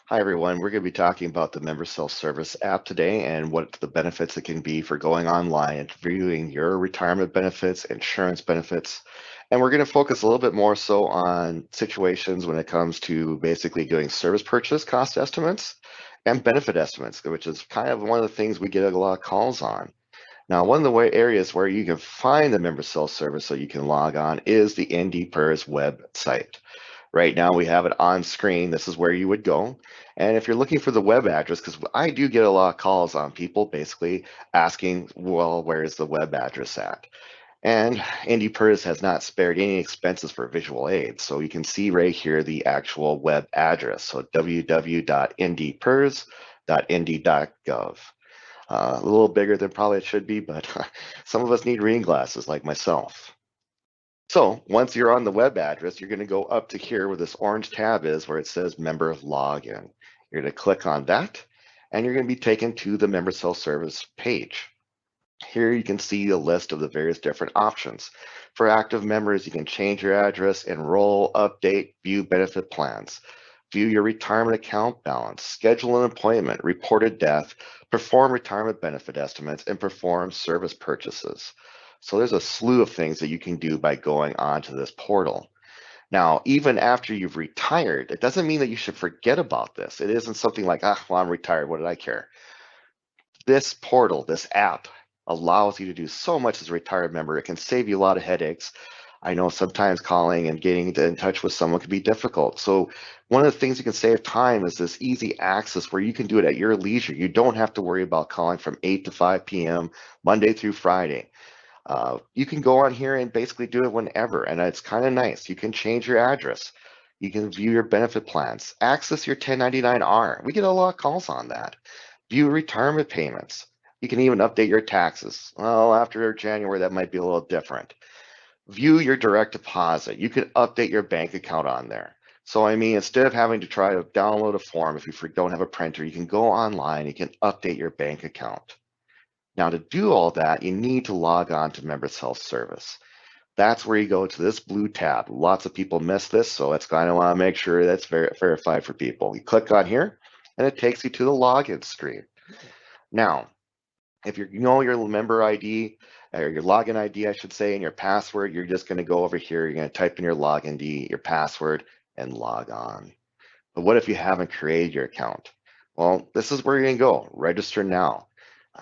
Hi everyone, we're going to be talking about the Member Self-Service app today and what the benefits it can be for going online and viewing your retirement benefits, insurance benefits. And we're going to focus a little bit more so on situations when it comes to basically doing service purchase cost estimates and benefit estimates, which is kind of one of the things we get a lot of calls on. Now, one of the areas where you can find the Member Self-Service so you can log on is the NDPERS website. Right now we have it on screen. This is where you would go. And if you're looking for the web address, because I do get a lot of calls on people basically asking, well, where is the web address at? And NDPERS has not spared any expenses for visual aids. So you can see right here the actual web address. So www.ndpers.nd.gov. A little bigger than probably it should be, but some of us need reading glasses like myself. So once you're on the web address, you're going to go up to here where this orange tab is where it says member login. You're going to click on that and you're going to be taken to the member self-service page. Here you can see a list of the various different options. For active members, you can change your address, enroll, update, view benefit plans, view your retirement account balance, schedule an appointment, report a death, perform retirement benefit estimates, and perform service purchases. So there's a slew of things that you can do by going onto this portal. Now, even after you've retired, it doesn't mean that you should forget about this. It isn't something like, well, I'm retired, what did I care? This portal, this app, allows you to do so much as a retired member. It can save you a lot of headaches. I know sometimes calling and getting in touch with someone can be difficult. So one of the things you can save time is this easy access where you can do it at your leisure. You don't have to worry about calling from 8 to 5 p.m., Monday through Friday. You can go on here and basically do it whenever, and it's kind of nice. You can change your address. You can view your benefit plans, access your 1099-R. We get a lot of calls on that. View retirement payments. You can even update your taxes. Well, after January, that might be a little different. View your direct deposit. You can update your bank account on there. So, I mean, instead of having to try to download a form, if you don't have a printer, you can go online, you can update your bank account. Now, to do all that, you need to log on to Members Health Service. That's where you go to this blue tab. Lots of people miss this, so it's kind of want to make sure that's verified for people. You click on here, and it takes you to the login screen. Now, if you know your member ID, or your login ID, I should say, and your password, you're just going to go over here. You're going to type in your login ID, your password, and log on. But what if you haven't created your account? Well, this is where you're going to go. Register now.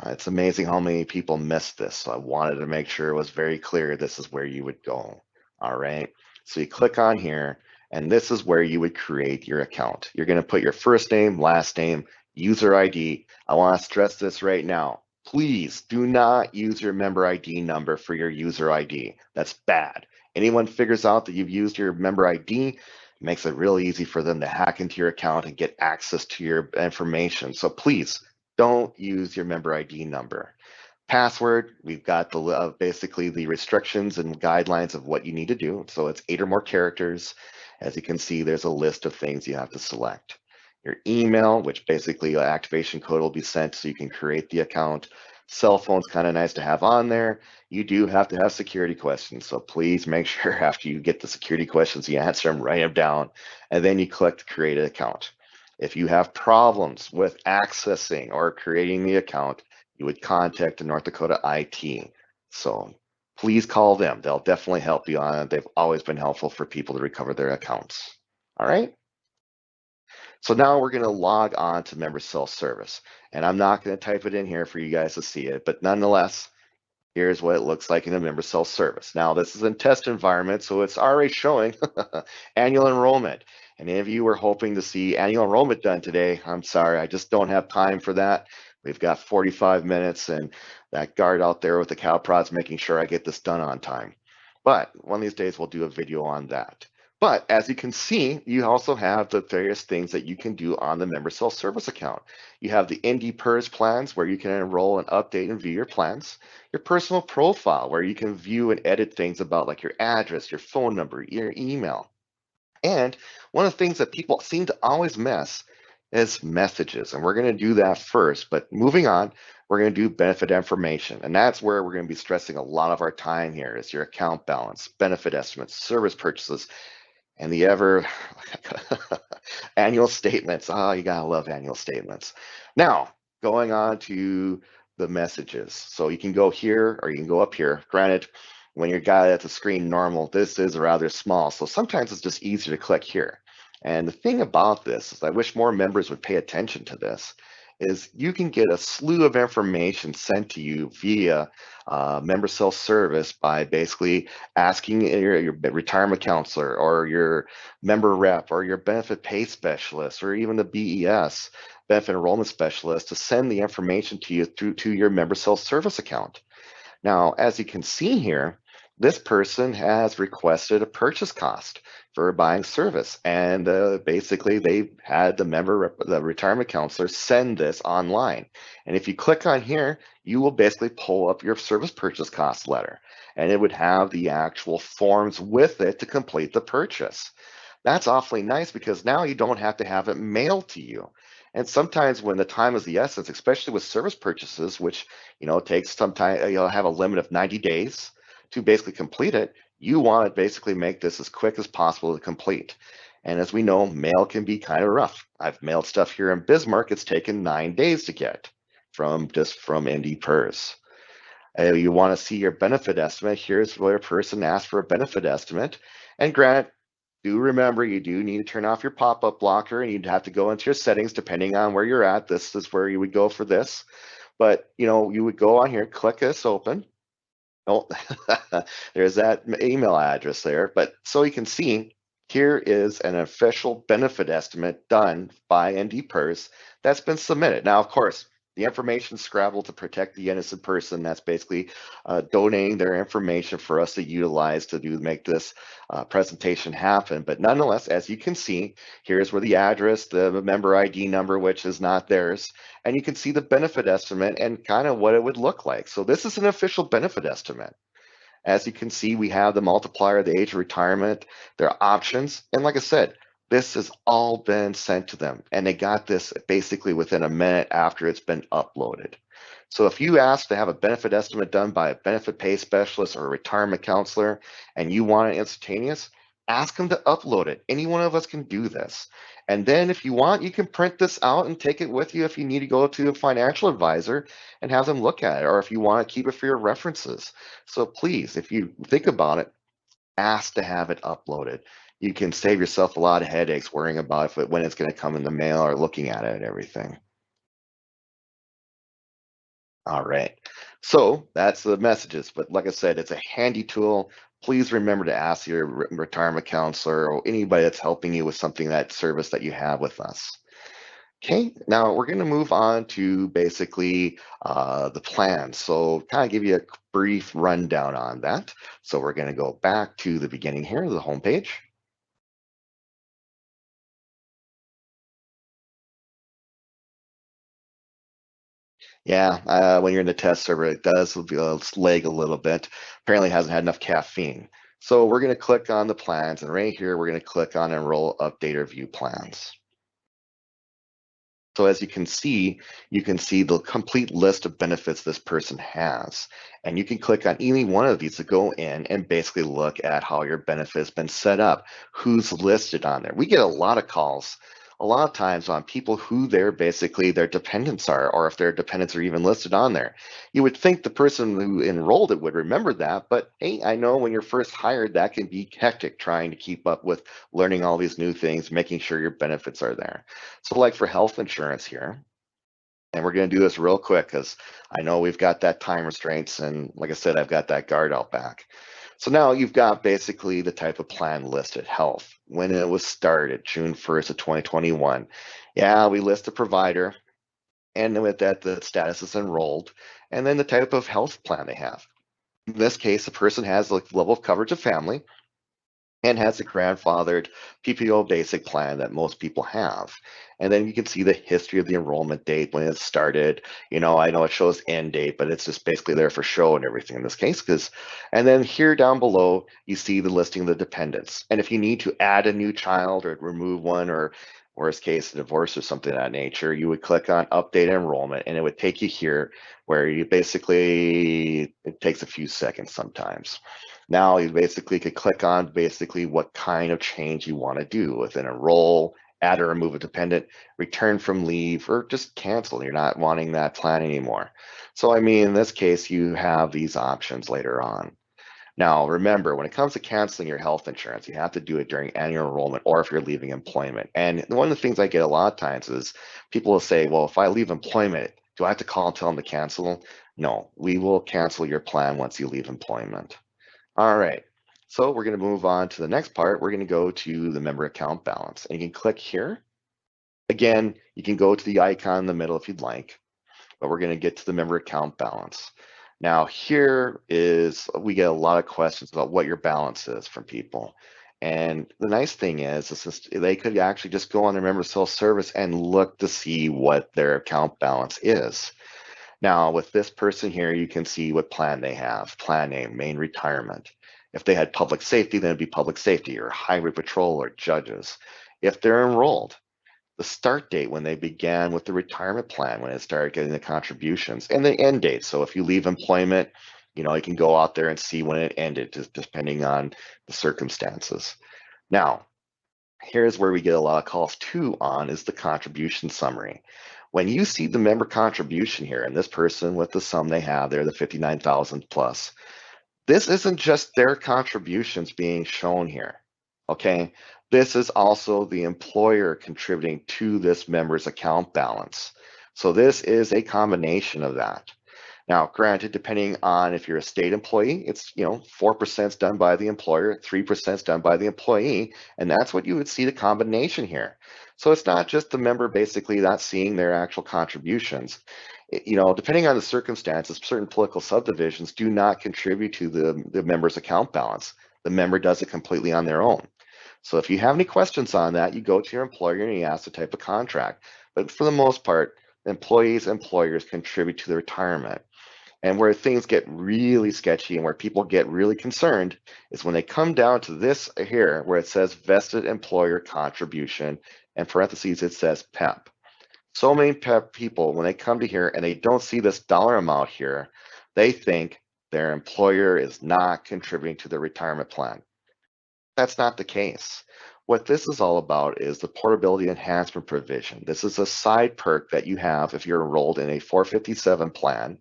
It's amazing how many people miss this. So I wanted to make sure it was very clear this is where you would go. All right. So you click on here, and this is where you would create your account. You're going to put your first name, last name, user ID. I want to stress this right now. Please do not use your member ID number for your user ID. That's bad. Anyone figures out that you've used your member ID, it makes it really easy for them to hack into your account and get access to your information. So please don't use your member ID number. Password, we've got the basically the restrictions and guidelines of what you need to do. So it's 8 or more characters. As you can see, there's a list of things you have to select. Your email, which basically an activation code will be sent so you can create the account. Cell phone's kind of nice to have on there. You do have to have security questions, so please make sure after you get the security questions, you answer them, write them down, and then you click to create an account. If you have problems with accessing or creating the account, you would contact the North Dakota IT. So please call them. They'll definitely help you on it. They've always been helpful for people to recover their accounts. All right. So now we're going to log on to Member Self-Service. And I'm not going to type it in here for you guys to see it, but nonetheless, here's what it looks like in a Member Self-Service. Now, this is in test environment, so it's already showing annual enrollment. And if you were hoping to see annual enrollment done today, I'm sorry, I just don't have time for that. We've got 45 minutes, and that guard out there with the cow prods making sure I get this done on time. But one of these days, we'll do a video on that. But as you can see, you also have the various things that you can do on the Member Self-Service account. You have the NDPERS plans where you can enroll and update and view your plans. Your personal profile where you can view and edit things about like your address, your phone number, your email. And one of the things that people seem to always miss is messages. And we're going to do that first. But moving on, we're going to do benefit information. And that's where we're going to be stressing a lot of our time here is your account balance, benefit estimates, service purchases, and the ever Annual statements. Oh, you gotta love annual statements. Now, going on to the messages. So you can go here or you can go up here. Granted, when you're got at the screen normal, this is rather small. So sometimes it's just easier to click here. And the thing about this is I wish more members would pay attention to this, is you can get a slew of information sent to you via member self-service by basically asking your retirement counselor or your member rep or your benefit pay specialist or even the BES, benefit enrollment specialist, to send the information to you through to your member self-service account. Now, as you can see here, this person has requested a purchase cost for buying service, and basically they had the retirement counselor send this online. And if you click on here, you will basically pull up your service purchase cost letter, and it would have the actual forms with it to complete the purchase. That's awfully nice because now you don't have to have it mailed to you. And sometimes when the time is the essence, especially with service purchases, which takes some time, have a limit of 90 days to basically complete it, you want to basically make this as quick as possible to complete. And as we know, mail can be kind of rough. I've mailed stuff here in Bismarck. It's taken 9 days to get from ND PERS. You want to see your benefit estimate. Here's where a person asks for a benefit estimate. And granted, do remember you do need to turn off your pop-up blocker, and you'd have to go into your settings depending on where you're at. This is where you would go for this. But you would go on here, click this open. Oh, there's that email address there. But so you can see, here is an official benefit estimate done by ND PERS that's been submitted. Now, of course, the information scrabbled to protect the innocent person. That's basically donating their information for us to utilize to make this presentation happen. But nonetheless, as you can see, here's where the address, the member ID number, which is not theirs, and you can see the benefit estimate and kind of what it would look like. So this is an official benefit estimate. As you can see, we have the multiplier, the age of retirement, their options. And like I said, this has all been sent to them. And they got this basically within a minute after it's been uploaded. So if you ask to have a benefit estimate done by a benefit pay specialist or a retirement counselor, and you want it instantaneous, ask them to upload it. Any one of us can do this. And then if you want, you can print this out and take it with you if you need to go to a financial advisor and have them look at it, or if you want to keep it for your references. So please, if you think about it, ask to have it uploaded. You can save yourself a lot of headaches worrying about when it's going to come in the mail or looking at it and everything. All right. So that's the messages. But like I said, it's a handy tool. Please remember to ask your retirement counselor or anybody that's helping you with something, that service that you have with us. Okay, now we're going to move on to basically the plan. So kind of give you a brief rundown on that. So we're going to go back to the beginning here, the home page. Yeah, when you're in the test server, it does lag a little bit. Apparently it hasn't had enough caffeine. So we're going to click on the plans, and right here, we're going to click on Enroll, Update, or View Plans. So as you can see the complete list of benefits this person has. And you can click on any one of these to go in and basically look at how your benefit has been set up, who's listed on there. We get a lot of calls, a lot of times on people who their dependents are, or if their dependents are even listed on there. You would think the person who enrolled it would remember that, but hey, I know when you're first hired, that can be hectic trying to keep up with learning all these new things, making sure your benefits are there. So like for health insurance here, and we're going to do this real quick because I know we've got that time restraints, and like I said, I've got that guard out back. So now you've got basically the type of plan listed, health, when it was started, June 1st of 2021. Yeah, we list the provider, and with that, the status is enrolled, and then the type of health plan they have. In this case, the person has the level of coverage of family, and has a grandfathered PPO basic plan that most people have. And then you can see the history of the enrollment date when it started. I know it shows end date, but it's just basically there for show and everything in this case. And then here down below, you see the listing of the dependents. And if you need to add a new child or remove one, or worst case, a divorce or something of that nature, you would click on update enrollment, and it would take you here where you basically, it takes a few seconds sometimes. Now you basically could click on basically what kind of change you want to do with an enroll, add or remove a dependent, return from leave, or just cancel. You're not wanting that plan anymore. So, I mean, in this case, you have these options later on. Now, remember, when it comes to canceling your health insurance, you have to do it during annual enrollment or if you're leaving employment. And one of the things I get a lot of times is people will say, well, if I leave employment, do I have to call and tell them to cancel? No, we will cancel your plan once you leave employment. All right. So we're going to move on to the next part. We're going to go to the member account balance. And you can click here. Again, you can go to the icon in the middle if you'd like, but we're going to get to the member account balance. Now, here is, we get a lot of questions about what your balance is from people. And the nice thing is they could actually just go on their member self-service and look to see what their account balance is. Now, with this person here, you can see what plan they have, plan name, main retirement. If they had public safety, then it'd be public safety or highway patrol or judges. If they're enrolled, the start date when they began with the retirement plan, when it started getting the contributions, and the end date. So if you leave employment, you can go out there and see when it ended, just depending on the circumstances. Now, here's where we get a lot of calls too on is the contribution summary. When you see the member contribution here, and this person with the sum they have there, the 59,000 plus, this isn't just their contributions being shown here, okay? This is also the employer contributing to this member's account balance. So this is a combination of that. Now, granted, depending on if you're a state employee, it's 4% is done by the employer, 3% is done by the employee, and that's what you would see the combination here. So it's not just the member basically not seeing their actual contributions. Depending on the circumstances, certain political subdivisions do not contribute to the member's account balance. The member does it completely on their own. So if you have any questions on that, you go to your employer and you ask the type of contract. But for the most part, employers contribute to the retirement. And where things get really sketchy and where people get really concerned is when they come down to this here, where it says vested employer contribution, and parentheses, it says PEP. So many PEP people, when they come to here and they don't see this dollar amount here, they think their employer is not contributing to their retirement plan. That's not the case. What this is all about is the portability enhancement provision. This is a side perk that you have if you're enrolled in a 457 plan,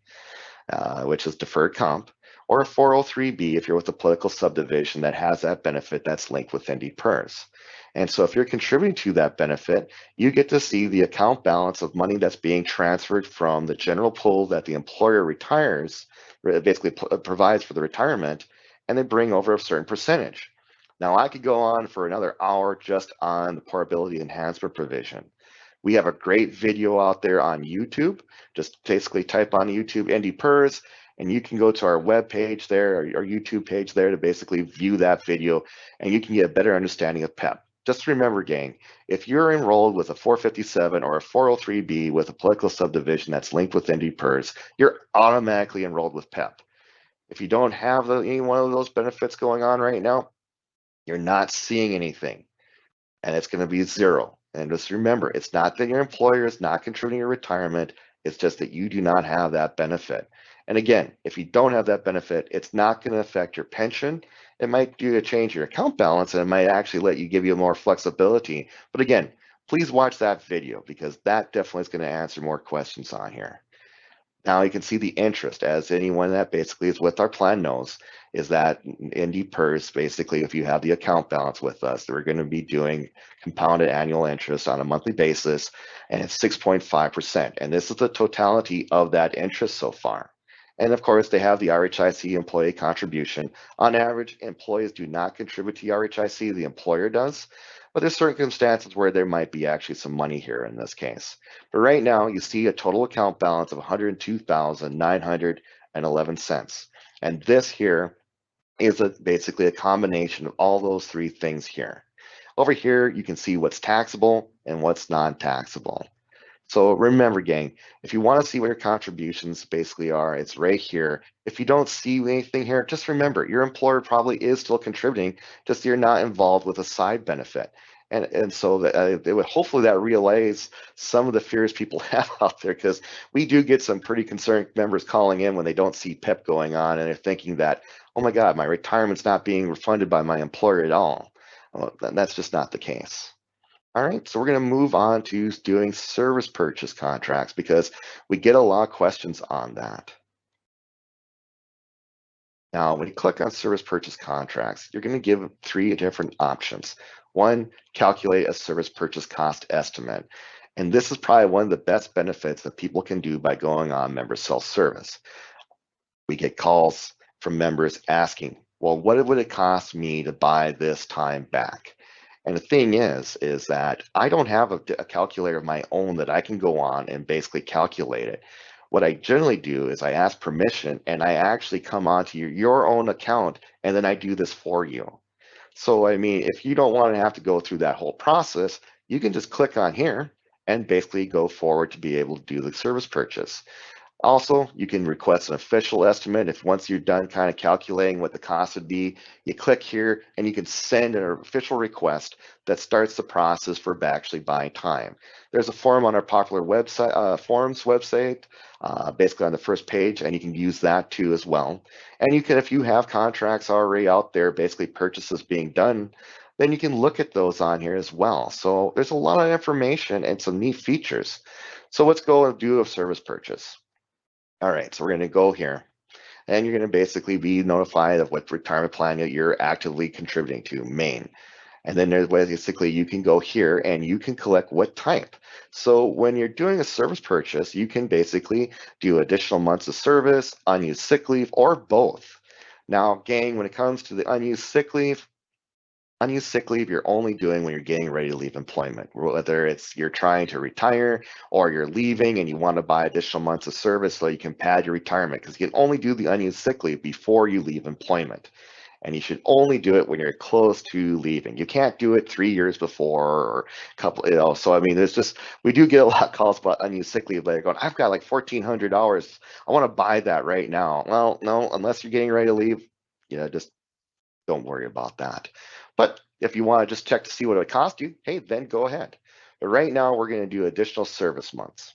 which is deferred comp, or a 403B if you're with a political subdivision that has that benefit that's linked with NDPERS. And so if you're contributing to that benefit, you get to see the account balance of money that's being transferred from the general pool that the employer basically provides for the retirement, and they bring over a certain percentage. Now, I could go on for another hour just on the portability enhancement provision. We have a great video out there on YouTube. Just basically type on YouTube NDPERS, and you can go to our web page there, or our YouTube page there, to basically view that video, and you can get a better understanding of PEP. Just remember, gang, if you're enrolled with a 457 or a 403B with a political subdivision that's linked with NDPERS, you're automatically enrolled with PEP. If you don't have any one of those benefits going on right now, you're not seeing anything, and it's going to be zero. And just remember, it's not that your employer is not contributing to your retirement, it's just that you do not have that benefit. And again, if you don't have that benefit, it's not going to affect your pension. It might do a change your account balance, and it might actually give you more flexibility. But again, please watch that video because that definitely is going to answer more questions on here. Now you can see the interest, as anyone that basically is with our plan knows, is that NDPERS, basically, if you have the account balance with us, we're going to be doing compounded annual interest on a monthly basis, and it's 6.5%. And this is the totality of that interest so far. And of course, they have the RHIC employee contribution. On average, employees do not contribute to the RHIC, the employer does. But there's circumstances where there might be actually some money here in this case. But right now, you see a total account balance of $102,911. And this here is basically a combination of all those three things here. Over here, you can see what's taxable and what's non-taxable. So remember, gang, if you want to see what your contributions basically are, it's right here. If you don't see anything here, just remember, your employer probably is still contributing, just you're not involved with a side benefit. And so that it would hopefully that relays some of the fears people have out there, because we do get some pretty concerned members calling in when they don't see PEP going on, and they're thinking that, oh my God, my retirement's not being refunded by my employer at all. Well, that's just not the case. All right, so we're going to move on to doing service purchase contracts because we get a lot of questions on that. Now, when you click on service purchase contracts, you're going to give three different options. One, calculate a service purchase cost estimate. And this is probably one of the best benefits that people can do by going on member self-service. We get calls from members asking, well, what would it cost me to buy this time back? And the thing is that I don't have a calculator of my own that I can go on and basically calculate it. What I generally do is I ask permission and I actually come onto your own account and then I do this for you. So, I mean, if you don't want to have to go through that whole process, you can just click on here and basically go forward to be able to do the service purchase. Also, you can request an official estimate. If once you're done kind of calculating what the cost would be, you click here and you can send an official request that starts the process for actually buying time. There's a form on our popular website, forums website, basically on the first page, and you can use that too as well. And you can, if you have contracts already out there, basically purchases being done, then you can look at those on here as well. So there's a lot of information and some neat features. So let's go and do a service purchase. All right, so we're going to go here and you're going to basically be notified of what retirement plan that you're actively contributing to, main. And then there's basically you can go here and you can collect what type. So when you're doing a service purchase, you can basically do additional months of service, unused sick leave, or both. Now, gang, when it comes to the unused sick leave you're only doing when you're getting ready to leave employment, whether it's you're trying to retire or you're leaving and you want to buy additional months of service so you can pad your retirement, because you can only do the unused sick leave before you leave employment. And you should only do it when you're close to leaving. You can't do it 3 years before or a couple, so I mean, there's just, we do get a lot of calls about unused sick leave. They're going, I've got like $1,400. I want to buy that right now. Well, no, unless you're getting ready to leave, just don't worry about that. But if you want to just check to see what it would cost you, hey, then go ahead. But right now, we're going to do additional service months.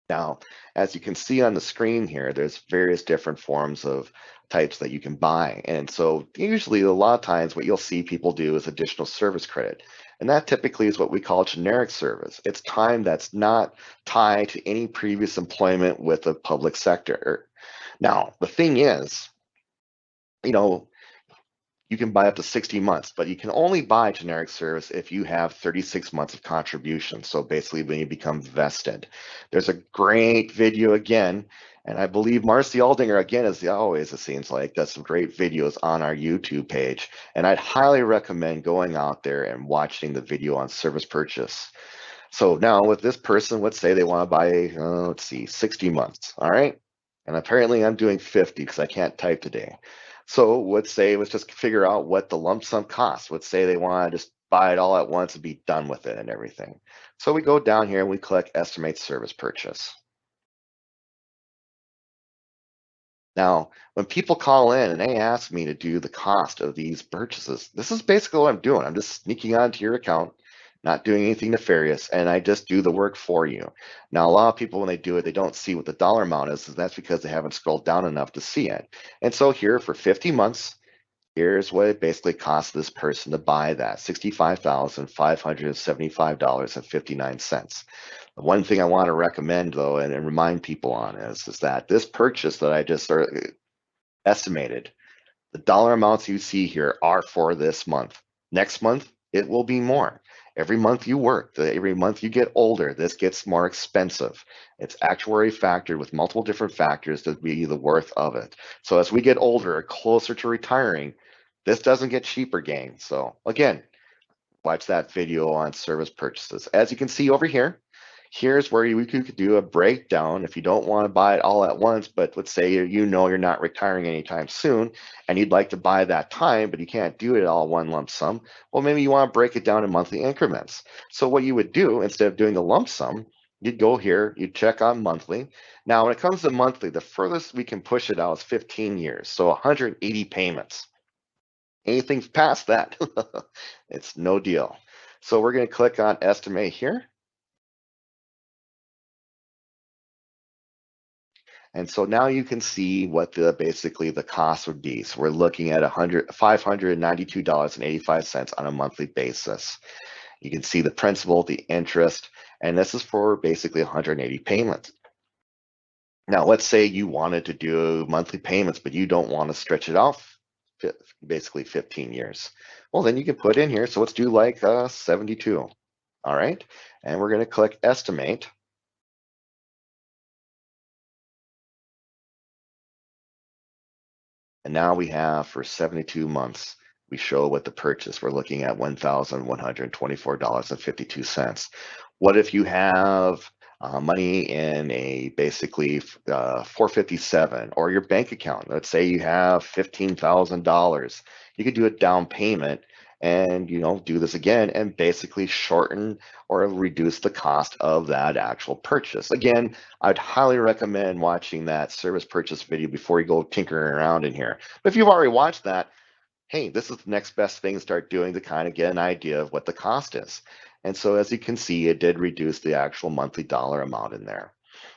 Now, as you can see on the screen here, there's various different forms of types that you can buy. And so usually a lot of times what you'll see people do is additional service credit. And that typically is what we call generic service. It's time that's not tied to any previous employment with the public sector. Now, the thing is, you know, you can buy up to 60 months, but you can only buy generic service if you have 36 months of contribution. So basically when you become vested. There's a great video again, and I believe Marcy Aldinger, again, as always, it seems like, does some great videos on our YouTube page. And I'd highly recommend going out there and watching the video on service purchase. So now with this person, let's say they want to buy, let's see, 60 months, all right? And apparently I'm doing 50 because I can't type today. So let's just figure out what the lump sum costs. Let's say they want to just buy it all at once and be done with it and everything. So we go down here and we click Estimate Service Purchase. Now, when people call in and they ask me to do the cost of these purchases, this is basically what I'm doing. I'm just sneaking onto your account, not doing anything nefarious, and I just do the work for you. Now, a lot of people, when they do it, they don't see what the dollar amount is, and that's because they haven't scrolled down enough to see it. And so here for 50 months, here's what it basically costs this person to buy that, $65,575.59. The one thing I want to recommend, though, and remind people on is that this purchase that I just estimated, the dollar amounts you see here are for this month. Next month, it will be more. Every month you work, every month you get older, this gets more expensive. It's actuary factored with multiple different factors to be the worth of it. So as we get older, closer to retiring, this doesn't get cheaper, gang. So again, watch that video on service purchases. As you can see over here, here's where we could do a breakdown if you don't want to buy it all at once, but let's say you're not retiring anytime soon and you'd like to buy that time, but you can't do it all one lump sum. Well, maybe you want to break it down in monthly increments. So what you would do, instead of doing the lump sum, you'd go here, you'd check on monthly. Now, when it comes to monthly, the furthest we can push it out is 15 years, so 180 payments. Anything past that, it's no deal. So we're going to click on estimate here. And so now you can see what basically the cost would be. So we're looking at $592.85 on a monthly basis. You can see the principal, the interest, and this is for basically 180 payments. Now, let's say you wanted to do monthly payments, but you don't want to stretch it off basically 15 years. Well, then you can put in here. So let's do like 72. All right. And we're going to click estimate. And now we have for 72 months, we show what the purchase. We're looking at $1,124.52. What if you have money in a basically 457 or your bank account? Let's say you have $15,000. You could do a down payment and do this again and basically shorten or reduce the cost of that actual purchase. Again, I'd highly recommend watching that service purchase video before you go tinkering around in here. But if you've already watched that, hey, this is the next best thing to start doing to kind of get an idea of what the cost is. And so as you can see, it did reduce the actual monthly dollar amount in there.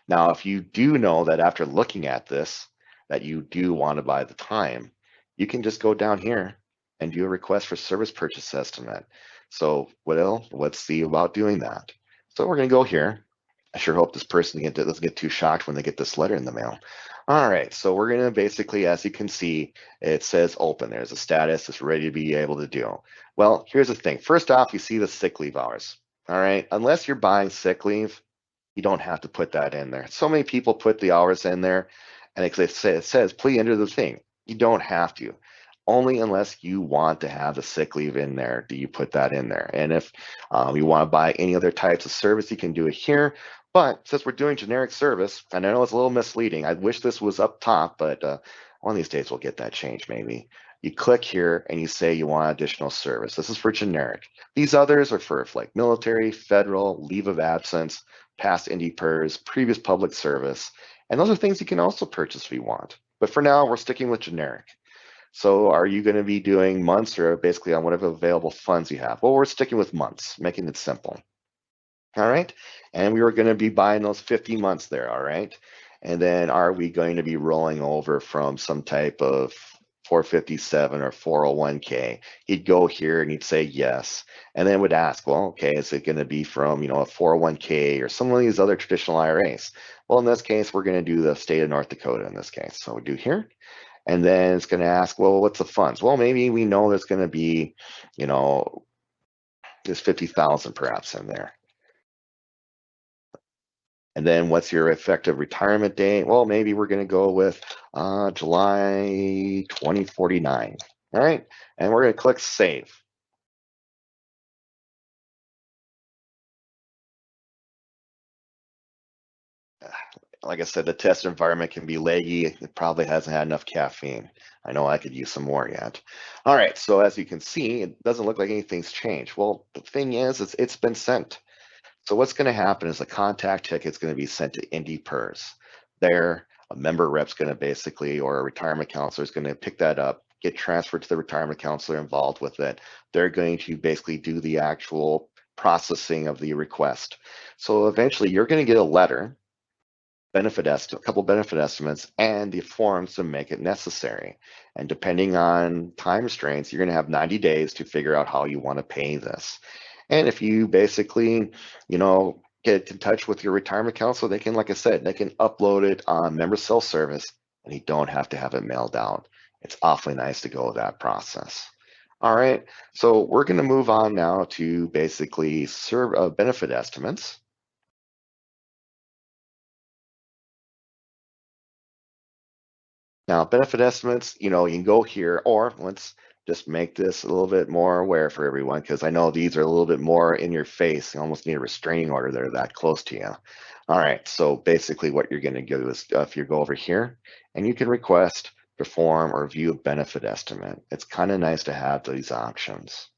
Now, if you do know that after looking at this, that you do want to buy the time, you can just go down here and do a request for service purchase estimate. So let's see about doing that. So we're going to go here. I sure hope this person doesn't get too shocked when they get this letter in the mail. All right, so we're going to basically, as you can see, it says open. There's a status. It's ready to be able to do. Well, here's the thing. First off, you see the sick leave hours. All right, unless you're buying sick leave, you don't have to put that in there. So many people put the hours in there, and it says, please enter the thing. You don't have to. Only unless you want to have the sick leave in there do you put that in there. And if you want to buy any other types of service, you can do it here. But since we're doing generic service, and I know it's a little misleading, I wish this was up top, but one of these days we'll get that changed maybe. You click here and you say you want additional service. This is for generic. These others are for like military, federal, leave of absence, past IndyPERS, previous public service. And those are things you can also purchase if you want. But for now, we're sticking with generic. So are you going to be doing months or basically on whatever available funds you have? Well, we're sticking with months, making it simple. All right. And we were going to be buying those 50 months there. All right. And then are we going to be rolling over from some type of 457 or 401k? He'd go here and he'd say yes. And then would ask, well, okay, is it going to be from, a 401k or some of these other traditional IRAs? Well, in this case, we're going to do the state of North Dakota in this case. So we do here. And then it's going to ask, well, what's the funds? Well, maybe we know there's going to be, there's 50,000 perhaps in there. And then what's your effective retirement date? Well, maybe we're going to go with July 2049. All right. And we're going to click save. Like I said, the test environment can be laggy. It probably hasn't had enough caffeine. I know I could use some more yet. All right, so as you can see, it doesn't look like anything's changed. Well, the thing is, it's been sent. So what's going to happen is a contact ticket's going to be sent to IndyPERS. There, a member rep's going to basically, or a retirement counselor is going to pick that up, get transferred to the retirement counselor involved with it. They're going to basically do the actual processing of the request. So eventually you're going to get a letter, a couple benefit estimates, and the forms to make it necessary. And depending on time restraints, you're going to have 90 days to figure out how you want to pay this. And if you basically, get in touch with your retirement counselor, they can, like I said, they can upload it on member self-service, and you don't have to have it mailed out. It's awfully nice to go that process. All right, so we're going to move on now to basically benefit estimates. Now, benefit estimates, you can go here, or let's just make this a little bit more aware for everyone, because I know these are a little bit more in your face. You almost need a restraining order. They're that close to you. All right, so basically what you're going to do is if you go over here and you can request, perform, or view a benefit estimate. It's kind of nice to have these options.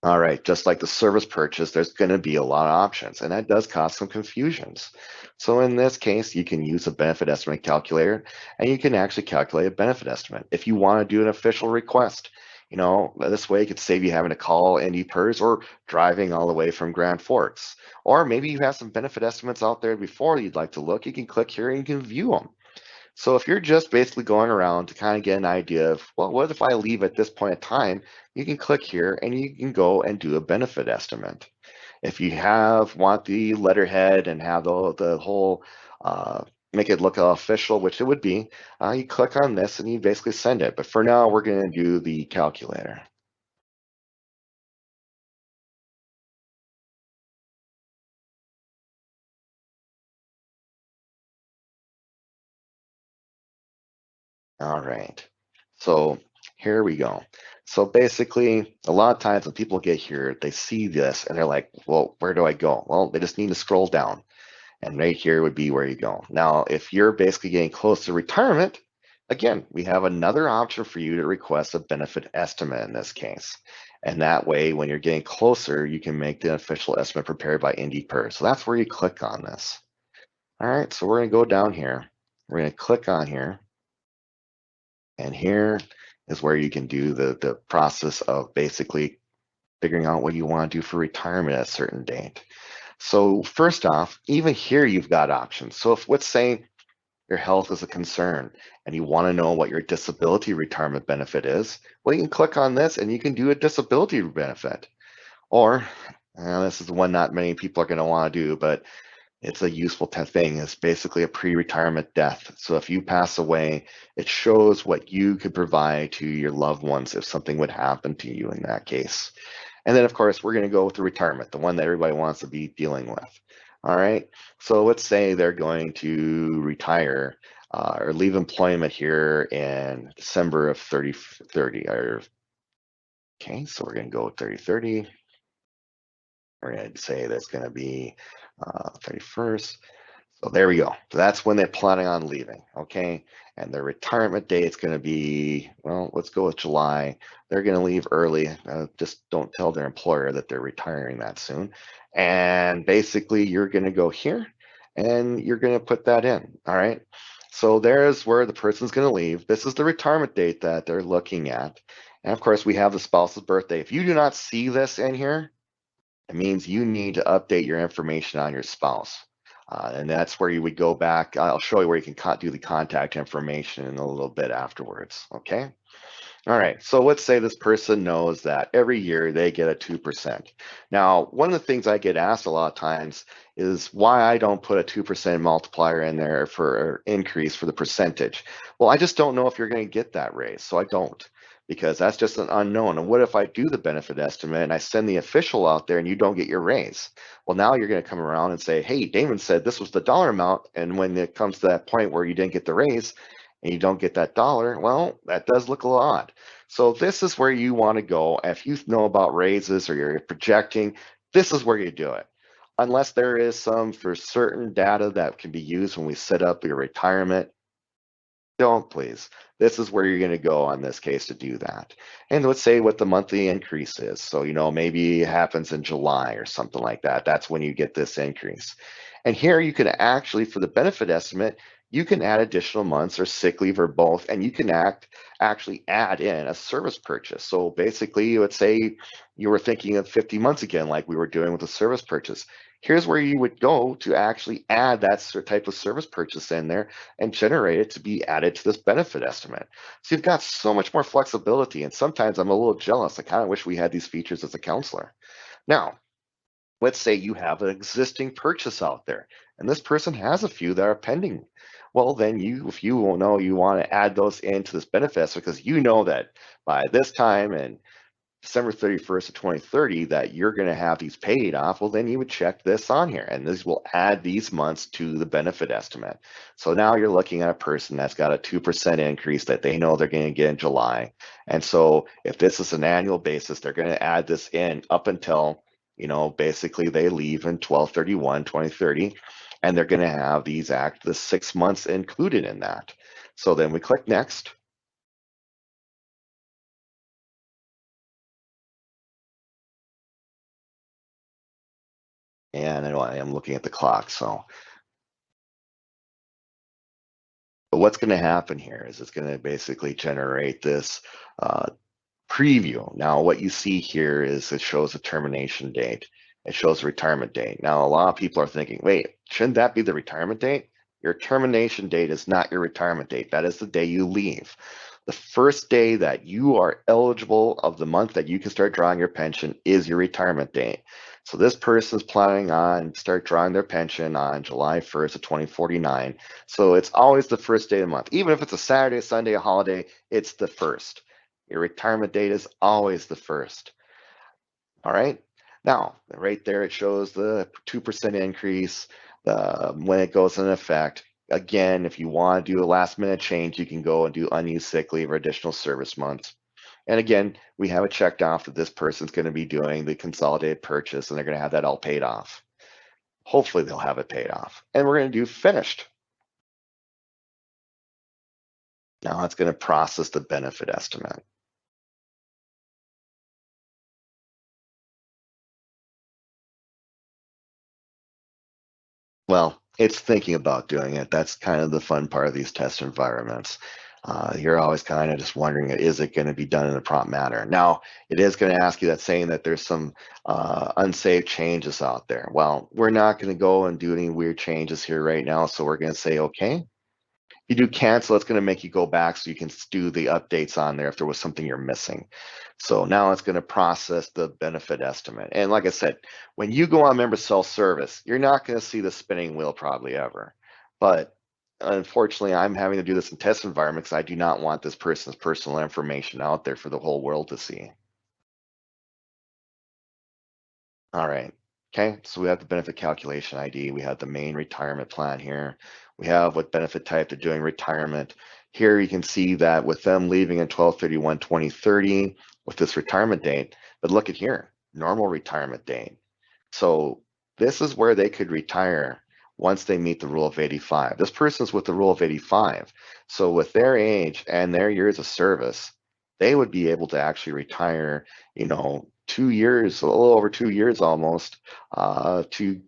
All right, just like the service purchase, there's going to be a lot of options, and that does cause some confusions. So in this case, you can use a benefit estimate calculator, and you can actually calculate a benefit estimate. If you want to do an official request, this way it could save you having to call IndyPERS or driving all the way from Grand Forks. Or maybe you have some benefit estimates out there before you'd like to look. You can click here and you can view them. So if you're just basically going around to kind of get an idea of, well, what if I leave at this point in time, you can click here and you can go and do a benefit estimate. If you want the letterhead and have the whole make it look official, which it would be, you click on this and you basically send it. But for now, we're going to do the calculator. All right. So here we go. So basically, a lot of times when people get here, they see this and they're like, well, where do I go? Well, they just need to scroll down. And right here would be where you go. Now, if you're basically getting close to retirement, again, we have another option for you to request a benefit estimate in this case. And that way, when you're getting closer, you can make the official estimate prepared by IndyPer. So that's where you click on this. All right, so we're going to go down here. We're going to click on here. And here is where you can do the process of basically figuring out what you want to do for retirement at a certain date. So first off, even here you've got options. So if let's say your health is a concern and you want to know what your disability retirement benefit is, well, you can click on this and you can do a disability benefit. Or this is one not many people are going to want to do, but it's a useful thing. It's basically a pre-retirement death. So if you pass away, it shows what you could provide to your loved ones if something would happen to you in that case. And then, of course, we're going to go with the retirement, the one that everybody wants to be dealing with. All right. So let's say they're going to retire or leave employment here in December of 3030. Okay, so we're going to go with 3030. We're going to say that's going to be 31st. So there we go. So that's when they're planning on leaving, okay? And their retirement date is going to be, well, let's go with July. They're going to leave early. Just don't tell their employer that they're retiring that soon. And basically, you're going to go here and you're going to put that in, all right? So there's where the person's going to leave. This is the retirement date that they're looking at. And of course, we have the spouse's birthday. If you do not see this in here, it means you need to update your information on your spouse. And that's where you would go back. I'll show you where you can do the contact information in a little bit afterwards, okay? All right, so let's say this person knows that every year they get a 2%. Now, one of the things I get asked a lot of times is why I don't put a 2% multiplier in there for increase for the percentage. Well, I just don't know if you're going to get that raise, so I don't, because that's just an unknown. And what if I do the benefit estimate and I send the official out there and you don't get your raise? Well, now you're going to come around and say, hey, Damon said this was the dollar amount, and when it comes to that point where you didn't get the raise, and you don't get that dollar, well, that does look a little odd. So this is where you want to go. If you know about raises or you're projecting, this is where you do it. Unless there is some for certain data that can be used when we set up your retirement, don't please. This is where you're going to go on this case to do that. And let's say what the monthly increase is. So, maybe it happens in July or something like that. That's when you get this increase. And here you can actually, for the benefit estimate, you can add additional months or sick leave or both, and you can actually add in a service purchase. So basically, let's say you were thinking of 50 months again, like we were doing with the service purchase. Here's where you would go to actually add that type of service purchase in there and generate it to be added to this benefit estimate. So you've got so much more flexibility. And sometimes I'm a little jealous. I kind of wish we had these features as a counselor. Now, let's say you have an existing purchase out there and this person has a few that are pending. Well, then if you know you want to add those into this benefit because you know that by this time and December 31st of 2030 that you're going to have these paid off, well, then you would check this on here and this will add these months to the benefit estimate. So now you're looking at a person that's got a 2% increase that they know they're going to get in July. And so if this is an annual basis, they're going to add this in up until, basically they leave in 12/31/2030, and they're going to have the 6 months included in that. So then we click next. And I am looking at the clock, so but what's going to happen here is it's going to basically generate this preview. Now, what you see here is it shows a termination date. It shows a retirement date. Now, a lot of people are thinking, wait, shouldn't that be the retirement date? Your termination date is not your retirement date. That is the day you leave. The first day that you are eligible of the month that you can start drawing your pension is your retirement date. So this person is planning on start drawing their pension on July 1st of 2049. So it's always the first day of the month. Even if it's a Saturday, Sunday, a holiday, it's the first. Your retirement date is always the first. All right. Now, right there, it shows the 2% increase when it goes into effect. Again, if you want to do a last minute change, you can go and do unused sick leave or additional service months. And again, we have it checked off that this person's going to be doing the consolidated purchase and they're going to have that all paid off. Hopefully they'll have it paid off. And we're going to do finished. Now it's going to process the benefit estimate. Well, it's thinking about doing it. That's kind of the fun part of these test environments. You're always kind of just wondering, is it going to be done in a prompt manner? Now, it is going to ask you that saying that there's some unsaved changes out there. Well, we're not going to go and do any weird changes here right now. So we're going to say, okay. You do cancel, it's going to make you go back so you can do the updates on there if there was something you're missing. So now it's going to process the benefit estimate. And like I said, when you go on member self-service, you're not going to see the spinning wheel probably ever. But unfortunately, I'm having to do this in test environments. I do not want this person's personal information out there for the whole world to see. All right. Okay, so we have the benefit calculation ID. We have the main retirement plan here. We have what benefit type they're doing retirement. Here you can see that with them leaving in 12/31/2030 with this retirement date, but look at here, normal retirement date. So this is where they could retire once they meet the rule of 85. This person's with the rule of 85. So with their age and their years of service, they would be able to actually retire, 2 years, a little over 2 years almost, to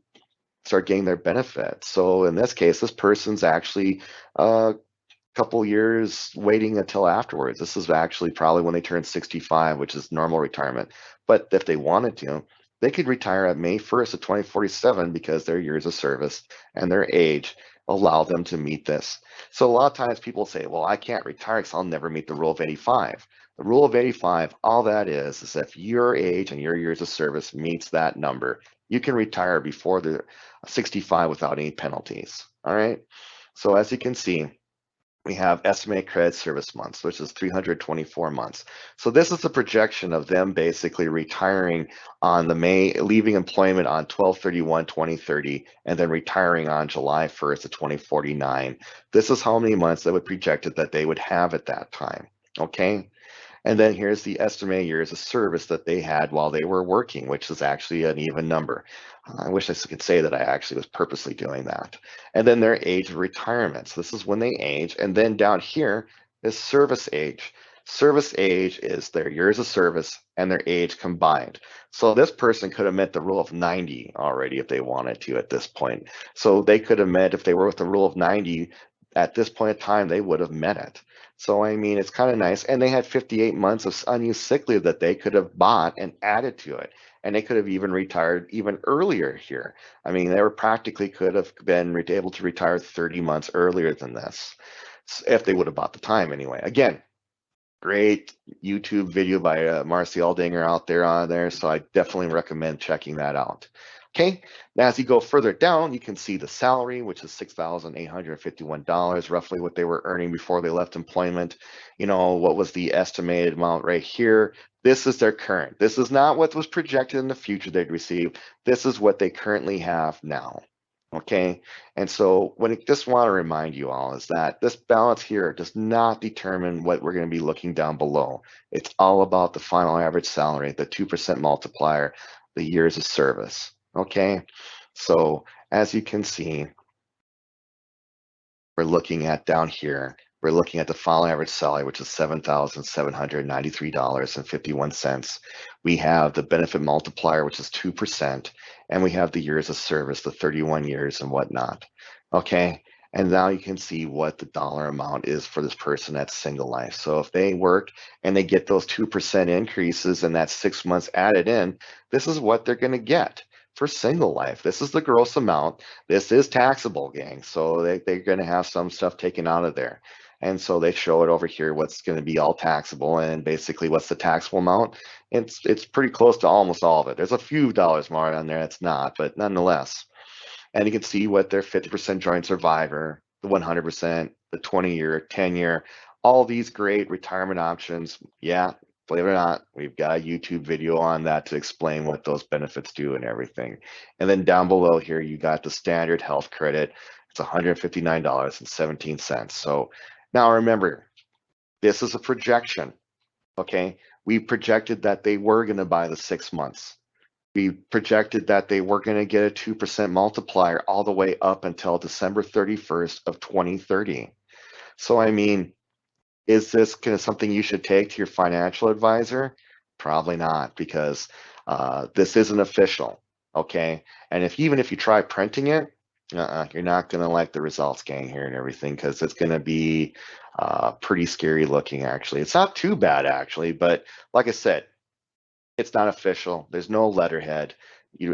start getting their benefits. So in this case, this person's actually couple years waiting until afterwards. This is actually probably when they turn 65, which is normal retirement. But if they wanted to, they could retire at May 1st of 2047 because their years of service and their age allow them to meet this. So a lot of times people say, well, I can't retire because I'll never meet the rule of 85. The rule of 85, all that is if your age and your years of service meets that number, you can retire before the 65 without any penalties. All right. So as you can see, we have estimated credit service months, which is 324 months. So this is the projection of them basically retiring on leaving employment on 12/31/2030, and then retiring on July 1st of 2049. This is how many months they would project it that they would have at that time. Okay. And then here's the estimated years of service that they had while they were working, which is actually an even number. I wish I could say that I actually was purposely doing that. And then their age of retirement. So this is when they age. And then down here is service age. Service age is their years of service and their age combined. So this person could have met the rule of 90 already if they wanted to at this point. So they could have met, if they were with the rule of 90, at this point in time, they would have met it. So, I mean, it's kind of nice. And they had 58 months of unused sick leave that they could have bought and added to it. And they could have even retired even earlier here. I mean, they were practically could have been able to retire 30 months earlier than this, if they would have bought the time anyway. Again, great YouTube video by Marcy Aldinger out there on there. So I definitely recommend checking that out. Okay, now as you go further down, you can see the salary, which is $6,851, roughly what they were earning before they left employment. What was the estimated amount right here? This is their current. This is not what was projected in the future they'd receive. This is what they currently have now. Okay, and so just want to remind you all is that this balance here does not determine what we're going to be looking down below. It's all about the final average salary, the 2% multiplier, the years of service. Okay, so as you can see, we're looking at down here, we're looking at the final average salary, which is $7,793.51. We have the benefit multiplier, which is 2%, and we have the years of service, the 31 years and whatnot. Okay, and now you can see what the dollar amount is for this person that's single life. So if they work and they get those 2% increases and that's 6 months added in, this is what they're going to get. for single life. This is the gross amount. This is taxable, gang. So they're going to have some stuff taken out of there. And so they show it over here, what's going to be all taxable, and basically what's the taxable amount. It's pretty close to almost all of it. There's a few dollars more on there that's not, but nonetheless. And you can see what their 50% joint survivor, the 100%, the 20-year, 10-year, all these great retirement options. Yeah, believe it or not, we've got a YouTube video on that to explain what those benefits do and everything. And then down below here, you got the standard health credit. It's $159.17. So now remember, this is a projection, okay? We projected that they were going to buy the 6 months. We projected that they were going to get a 2% multiplier all the way up until December 31st of 2030. So, I mean, is this kind of something you should take to your financial advisor? Probably not, because this isn't official, okay? And even if you try printing it, you're not going to like the results, gang, here and everything, because it's going to be pretty scary looking, actually. It's not too bad, actually, but like I said, it's not official. There's no letterhead.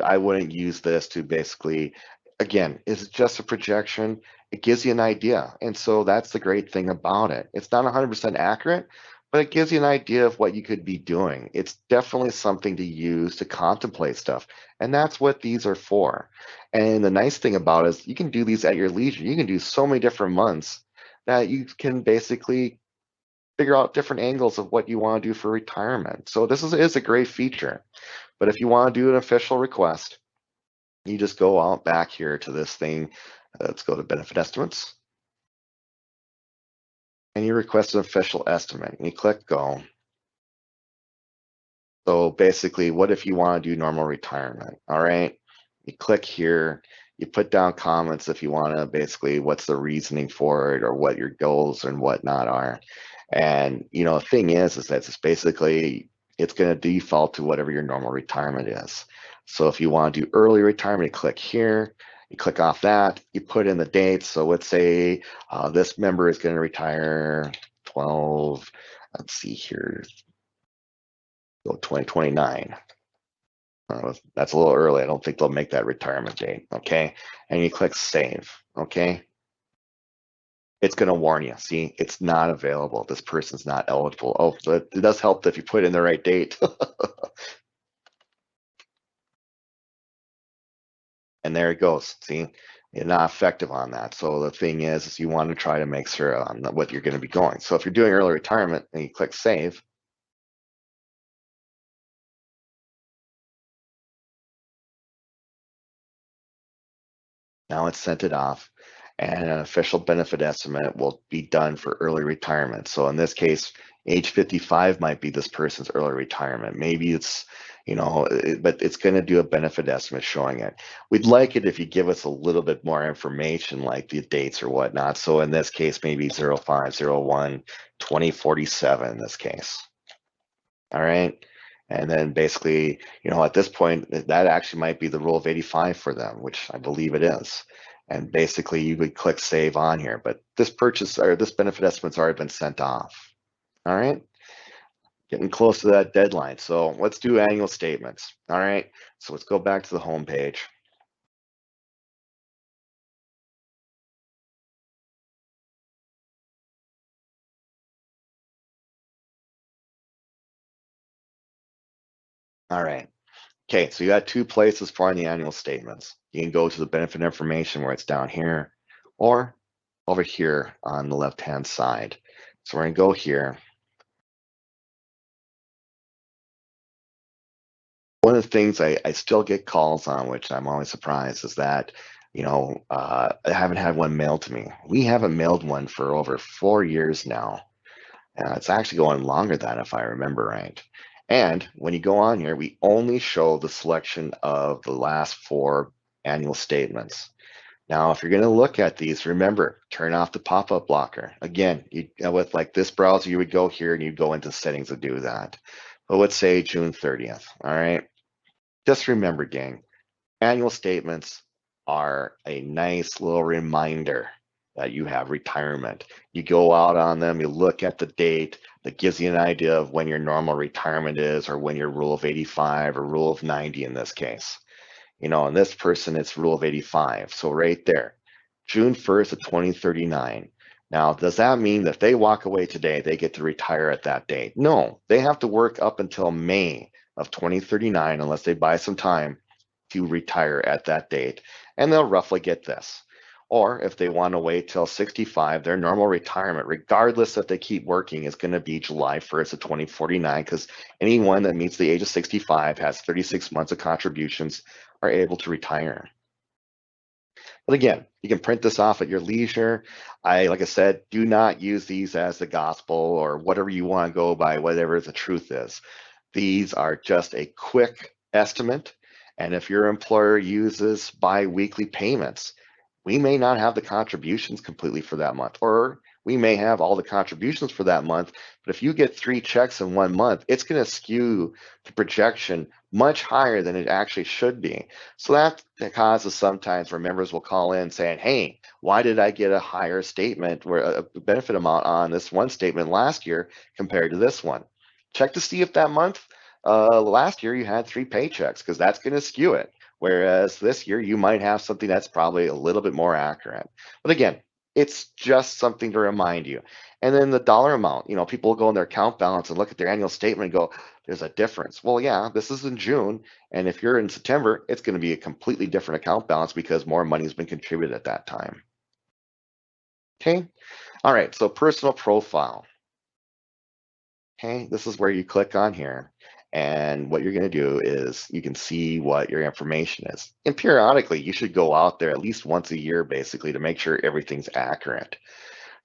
I wouldn't use this to basically, again, it's just a projection. It gives you an idea. And so that's the great thing about it. It's not 100% accurate, but it gives you an idea of what you could be doing. It's definitely something to use to contemplate stuff. And that's what these are for. And the nice thing about it is you can do these at your leisure. You can do so many different months that you can basically figure out different angles of what you want to do for retirement. So this is a great feature. But if you want to do an official request, you just go out back here to this thing. Let's go to benefit estimates. And you request an official estimate. And you click go. So basically, what if you want to do normal retirement? All right. You click here. You put down comments if you want to basically what's the reasoning for it or what your goals and whatnot are. And the thing is that it's basically it's going to default to whatever your normal retirement is. So if you want to do early retirement, you click here. You click off that. You put in the dates. So let's say this member is going to retire 12. Let's see here. Go 2029. That's a little early. I don't think they'll make that retirement date. Okay. And you click save. Okay. It's going to warn you. See, it's not available. This person's not eligible. Oh, but it does help if you put in the right date. And there it goes. See, it's not effective on that. So the thing is you want to try to make sure on what you're going to be going. So if you're doing early retirement and you click save, now it's sent it off, and an official benefit estimate will be done for early retirement. So in this case, age 55 might be this person's early retirement. Maybe it's, but it's going to do a benefit estimate showing it. We'd like it if you give us a little bit more information, like the dates or whatnot. So in this case, maybe 0501 2047 in this case. All right. And then basically, at this point, that actually might be the rule of 85 for them, which I believe it is. And basically, you would click save on here. But this purchase or this benefit estimate's already been sent off. All right. Getting close to that deadline. So let's do annual statements. All right. So let's go back to the home page. All right. Okay, so you got two places for the annual statements. You can go to the benefit information where it's down here or over here on the left-hand side. So we're gonna go here. One of the things I still get calls on, which I'm always surprised, is that, I haven't had one mailed to me. We haven't mailed one for over 4 years now. It's actually going longer than if I remember right. And when you go on here, we only show the selection of the last 4 annual statements. Now, if you're going to look at these, remember, turn off the pop-up blocker. Again, with like this browser, you would go here and you'd go into settings to do that. But let's say June 30th, all right? Just remember, gang, annual statements are a nice little reminder that you have retirement. You go out on them, you look at the date that gives you an idea of when your normal retirement is or when your rule of 85 or rule of 90 in this case. And this person, it's rule of 85. So right there, June 1st of 2039. Now, does that mean that if they walk away today, they get to retire at that date? No, they have to work up until May of 2039 unless they buy some time to retire at that date, and they'll roughly get this. Or if they want to wait till 65, their normal retirement, regardless if they keep working, is going to be July 1st of 2049, because anyone that meets the age of 65 has 36 months of contributions are able to retire. But again, you can print this off at your leisure. Like I said, do not use these as the gospel or whatever you want to go by, whatever the truth is. These are just a quick estimate. And if your employer uses bi-weekly payments, we may not have the contributions completely for that month, or we may have all the contributions for that month. But if you get 3 checks in 1 month, it's going to skew the projection much higher than it actually should be. So that causes sometimes where members will call in saying, hey, why did I get a higher statement or a benefit amount on this one statement last year compared to this one? Check to see if that month last year you had 3 paychecks, because that's going to skew it. Whereas this year you might have something that's probably a little bit more accurate. But again, it's just something to remind you. And then the dollar amount, people will go in their account balance and look at their annual statement and go, there's a difference. Well, yeah, this is in June. And if you're in September, it's going to be a completely different account balance because more money has been contributed at that time. Okay. All right. So personal profile. Okay. This is where you click on here. And what you're going to do is you can see what your information is. And periodically, you should go out there at least once a year, basically, to make sure everything's accurate.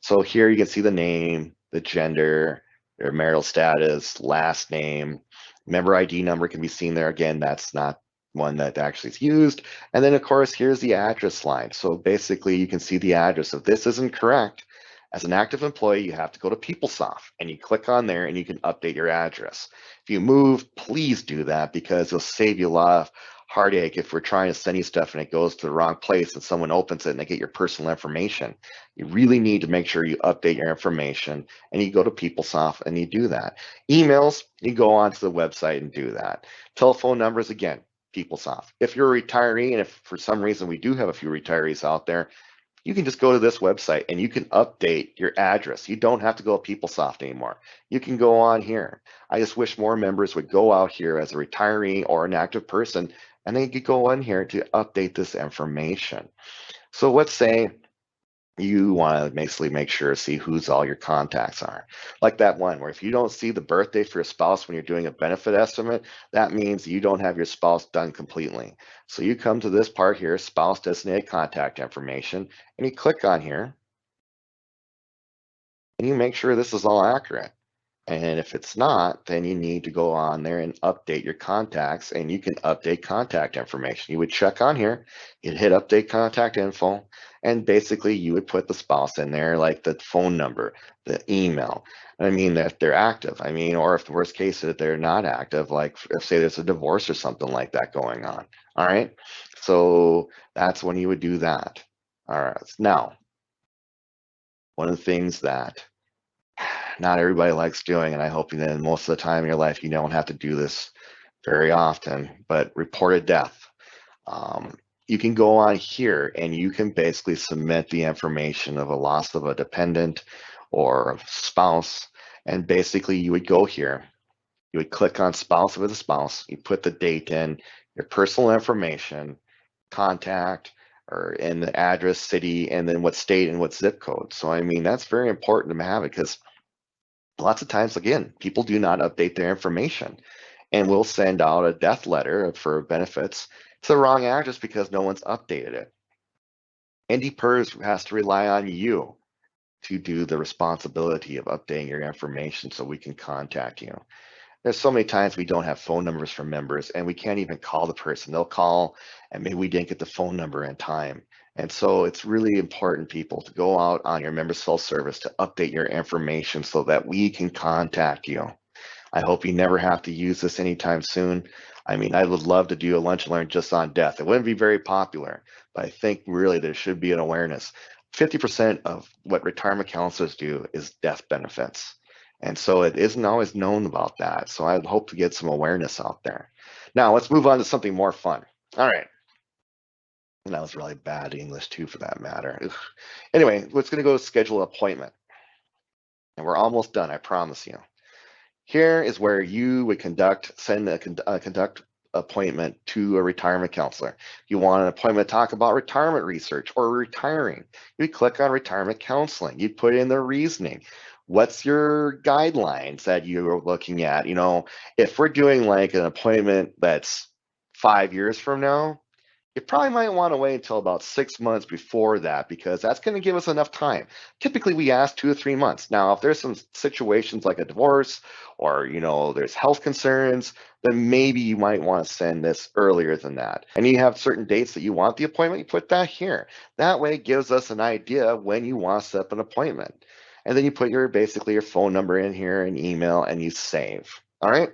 So here you can see the name, the gender, their marital status, last name, member ID number can be seen there. Again, that's not one that actually is used. And then, of course, here's the address line. So basically, you can see the address. If this isn't correct, as an active employee, you have to go to PeopleSoft and you click on there and you can update your address. If you move, please do that because it'll save you a lot of heartache if we're trying to send you stuff and it goes to the wrong place and someone opens it and they get your personal information. You really need to make sure you update your information and you go to PeopleSoft and you do that. Emails, you go onto the website and do that. Telephone numbers, again, PeopleSoft. If you're a retiree, and if for some reason we do have a few retirees out there, you can just go to this website and you can update your address. You don't have to go to PeopleSoft anymore. You can go on here. I just wish more members would go out here as a retiree or an active person, and they could go on here to update this information. So let's say you want to basically make sure to see who's all your contacts are. Like that one where if you don't see the birthday for your spouse when you're doing a benefit estimate, that means you don't have your spouse done completely. So you come to this part here, spouse designated contact information, and you click on here and you make sure this is all accurate. And if it's not, then you need to go on there and update your contacts, and you can update contact information. You would check on here, you'd hit update contact info, and basically you would put the spouse in there, like the phone number, the email. I mean, that they're active. I mean, or if the worst case that they're not active, like if say there's a divorce or something like that going on. All right. So that's when you would do that. All right. Now, one of the things that not everybody likes doing, and I hope that most of the time in your life you don't have to do this very often, but reported death. You can go on here and you can basically submit the information of a loss of a dependent or a spouse, and basically you would go here, you would click on spouse with a spouse, you put the date in, your personal information, contact, or in the address, city, and then what state and what zip code. So I mean, that's very important to have it because lots of times, again, people do not update their information, and we'll send out a death letter for benefits to the wrong address because no one's updated it. NDPERS has to rely on you to do the responsibility of updating your information so we can contact you. There's so many times we don't have phone numbers for members and we can't even call the person. They'll call and maybe we didn't get the phone number in time. And so it's really important, people, to go out on your member self-service to update your information so that we can contact you. I hope you never have to use this anytime soon. I mean, I would love to do a lunch and learn just on death. It wouldn't be very popular, but I think really there should be an awareness. 50% of what retirement counselors do is death benefits. And so it isn't always known about that. So I hope to get some awareness out there. Now let's move on to something more fun. All right. And that was really bad English too, for that matter. Ugh. Anyway, let's gonna go schedule an appointment. And we're almost done, I promise you. Here is where you would send a conduct appointment to a retirement counselor. You want an appointment to talk about retirement research or retiring. You click on retirement counseling. You put in the reasoning. What's your guidelines that you're looking at? You know, if we're doing like an appointment that's 5 years from now, you probably might want to wait until about 6 months before that, because that's going to give us enough time. Typically, we ask 2 to 3 months. Now, if there's some situations like a divorce or, there's health concerns, then maybe you might want to send this earlier than that. And you have certain dates that you want the appointment, you put that here. That way it gives us an idea when you want to set up an appointment. And then you put basically your phone number in here and email, and you save. All right.